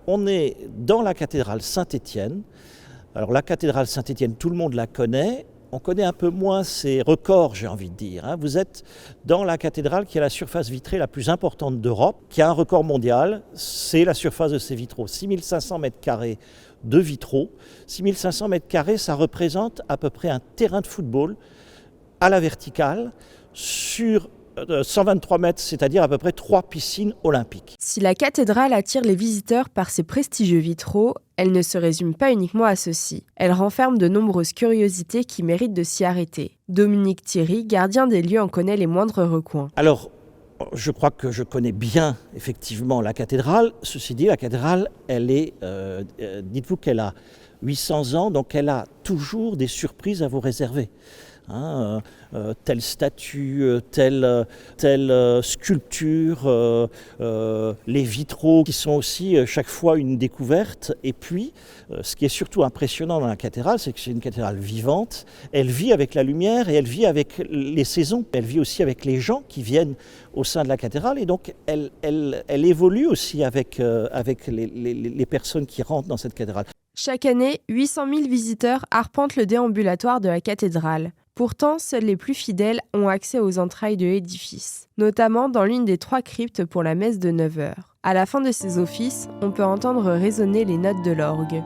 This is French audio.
on est dans la cathédrale Saint-Étienne. Alors la cathédrale Saint-Étienne, tout le monde la connaît. On connaît un peu moins ses records, j'ai envie de dire. Vous êtes dans la cathédrale qui a la surface vitrée la plus importante d'Europe, qui a un record mondial, c'est la surface de ses vitraux. 6500 mètres carrés de vitraux. 6500 mètres carrés, ça représente à peu près un terrain de football à la verticale sur 123 mètres, c'est-à-dire à peu près 3 piscines olympiques. Si la cathédrale attire les visiteurs par ses prestigieux vitraux, elle ne se résume pas uniquement à ceci. Elle renferme de nombreuses curiosités qui méritent de s'y arrêter. Dominique Thierry, gardien des lieux, en connaît les moindres recoins. Alors, je crois que je connais bien effectivement la cathédrale. Ceci dit, la cathédrale, elle est, dites-vous qu'elle a 800 ans, donc elle a toujours des surprises à vous réserver. Telle statue, telle sculpture, les vitraux qui sont aussi chaque fois une découverte. Et puis, ce qui est surtout impressionnant dans la cathédrale, c'est que c'est une cathédrale vivante. Elle vit avec la lumière et elle vit avec les saisons. Elle vit aussi avec les gens qui viennent au sein de la cathédrale. Et donc, elle évolue aussi avec les personnes qui rentrent dans cette cathédrale. Chaque année, 800 000 visiteurs arpentent le déambulatoire de la cathédrale. Pourtant, seuls les plus fidèles ont accès aux entrailles de l'édifice, notamment dans l'une des 3 cryptes pour la messe de 9h. À la fin de ces offices, on peut entendre résonner les notes de l'orgue.